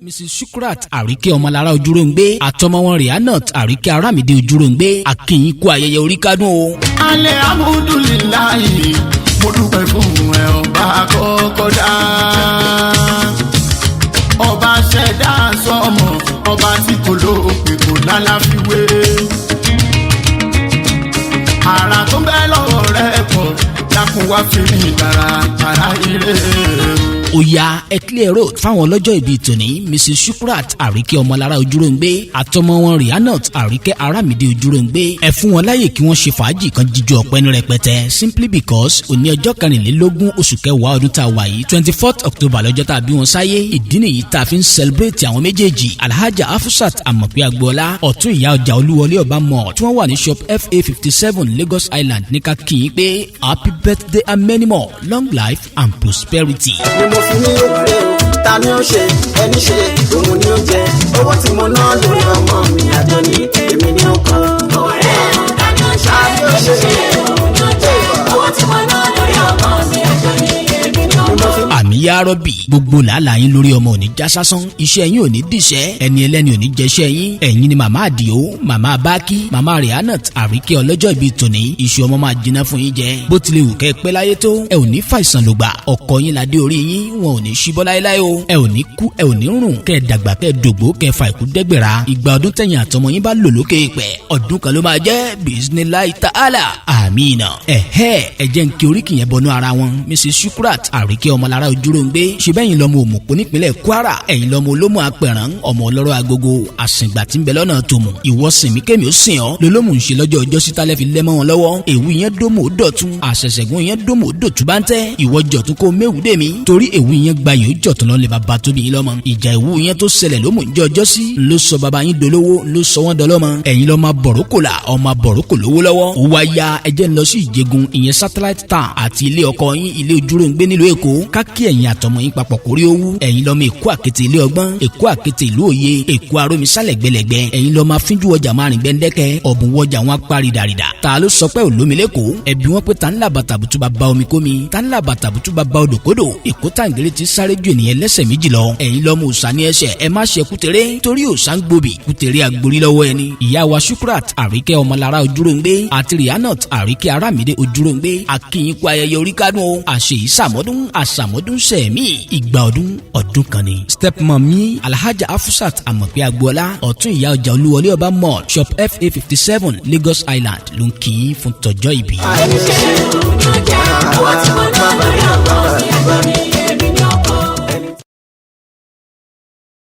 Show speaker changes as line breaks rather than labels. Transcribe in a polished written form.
Mrs. Shukrat Àríkẹ́ Ọmọlára Ojúròǹgbé àtọmọ wọn Rihanat Àríkẹ́ Arámidé Ojúròǹgbé akínyìn kú ayẹyẹ orí kádùn o.
alẹ́ amúdùlíláyì mo dúpẹ́ fún ẹ ọba àkọ́kọ́ dá ọba ṣẹ̀dá sọmọ ọba tí kò lópin kò lálàfiwé ara tó ń bẹ lọ́wọ́ rẹ̀ pọ̀ dákun wá fi mí tààrà ire.
ó yá ẹ clear road fáwọn ọlọ́jọ́ ìbí tòní Mrs. Shukrat Àríkẹ́ Ọmọlára Ojúròǹgbé àtọmọ wọn Rihanat Àríkẹ́ Arámidé Ojúròǹgbé ẹ fún wọn láyè kí wọ́n ṣe fàájì kan jíjọ ọpẹ́ ní rẹpẹtẹ simply because òní ọjọ́ 24 oṣù kẹwàá ọdún tá a wà yìí 24th October lọ́jọ́ tá a bí wọn sáyé ìdí nìyí tá a fi ń celebrate àwọn méjèèjì Alhaja Afusat Amọ̀pẹ́ Agboola ọ̀tún ìyá ọjà Olúwọlé Ọba mall tí wọ́n wà ní shop FA 57 Lagos Island ní ká kí yín pé happy birthday and many more long life and prosperity.
mo fi ní òwúrẹ́ o ta ni ó ṣe ẹni ṣe òun ni ó jẹ owó tí mo ná lórí ọmọ mi àjọ ní èmi ni ó kọ́. òwúrẹ́ o ta ni ó ṣe ẹni ṣe òun ni ó jẹ owó tí mo ná lórí ọmọ mi àjọ ní èmi ni ó kọ́.
àmì yá rọ́bì gbogbo làálàá yín lórí ọmọ òní já sásán iṣẹ́ yín ò ní dìṣẹ́ ẹni ẹlẹ́ni ò ní jẹ́ṣẹ́ yín ẹ̀yin ni màmá àdìo màmá bákí màmá Rihanat Àríkẹ́ ọlọ́jọ́ ìbí tòní iṣu ọmọ máa jiná fún yín jẹ bó tilẹ̀ wù kẹ́ ẹ pẹ́ láyé tó ẹ ò ní fàìsàn lògbà ọkọ yín ládé orí yín wọn ò ní ṣíbọ́ láéláé o ẹ ò ní kú ẹ ò ní rùn kẹ́ ẹ dàgbà kẹ́ ẹ dògbó kẹ́ ẹ fa ìkú dẹ́gbẹ̀rà ìgbà ọdún tẹ̀yìn àtọmọ yín bá lò lókè pẹ̀ ọdún kan ló máa jẹ́ bisimilayi ta'ala amina ẹ jẹ́ n kí oríkì yẹn bọnú ara wọn Mrs. Shukrat Àríkẹ́ Ọmọlára Ojúròǹgbé ṣebẹ́yìn lọ́mọ Òmùpó nípínlẹ̀ Kwara ẹ̀yin lọ́mọ Olómù Apẹ̀rán ọmọ ọlọ́rọ̀ agogo àsìngbà tí ń bẹ lọ́nà tòmù ìwọ sìnmí kémi ó sìn ọ́ lolómù ń ṣe lọ́jọ́ ọjọ́ síta lẹ́fi lẹ́mọ́ wọn lọ́wọ́ èwú yẹn dómò ó dọ̀tún àṣẹ̀ṣẹ̀gún yẹn dómò ó dòtú bá ń tẹ́ ìwọ jọ̀tún kó méwù dé mi torí èwú yẹn gba yìí ó jọ̀tún lọ́lẹ̀ bàbá tóbi yín lọ́mọ ìjà èwú yẹn tó ṣẹlẹ̀ ló mú ń jẹ́ ọjọ́ sí ló sọ bàbá yín dolówó ló sọ wọ́n dọlọ́mọ ẹ̀yin lọ́mọ bọ̀rọ̀kọ̀là ọmọ bọ̀rọ̀kọ̀ lówó lọ́wọ́ ó wá ya ẹjẹ́ ń lọ sí Ìjẹ̀gùn ìyẹn satellite town àti ilé ọkọ yín ilé Ojúròǹgbé nílùú Èkó kákí ẹ̀yin àtọmọ yín papọ̀ kórí owó ẹ̀yin lọ́mọ Èkó àkété ilé ọgbọ́n Èkó àkété ìlú òye Èkó arómisálẹ̀ gbẹlẹ̀gbẹ ẹ̀yin lọ́mọ afínjú ọjà márùn gbẹ́ndẹ́kẹ́ ọ̀bùn wọjà wọn apárí dàrídà ta ló sọ pé olómi lẹ́kọ̀ọ́ ẹbí wọn pé ta ńlá bàtàbùtù bá ba omi kómi ta ńlá bàtàbùtù bá ba odòkodò Èkó tàǹgẹ̀rẹ̀ ti sáré ju ènìyàn lẹ́sẹ̀ méjì lọ ẹ̀yin lọ́mọ òòṣà ní ẹsẹ̀ ẹ má ṣe kútẹ̀rẹ́ torí òòṣà ń gbòbì kútẹ̀rẹ́ agbórí lọ́wọ́ ẹni ìyá wa Shukrat Àríkẹ́ Ọmọlára Ojúròǹgbé àti Rihanat Àríkẹ́ Arámidé Ojúròǹgbé akínyìn kú ayẹyẹ orí kádùn o àṣeyìí sàmọ́dún àṣàmọ́dún sẹ̀mí ìgbà ọdún kan ni. stepmommy Alhaja Afusat Amọ̀pẹ́ Agboola ọ̀tún ìyá ọjà Olúwọlé Ọba mall shop FA 57 Lagos Island ló ń kí í fún tọjọ́ ìbí.
àìní ṣe òun ni ó jẹ owó tí mo ná lórí ọmọ mi àjọ ní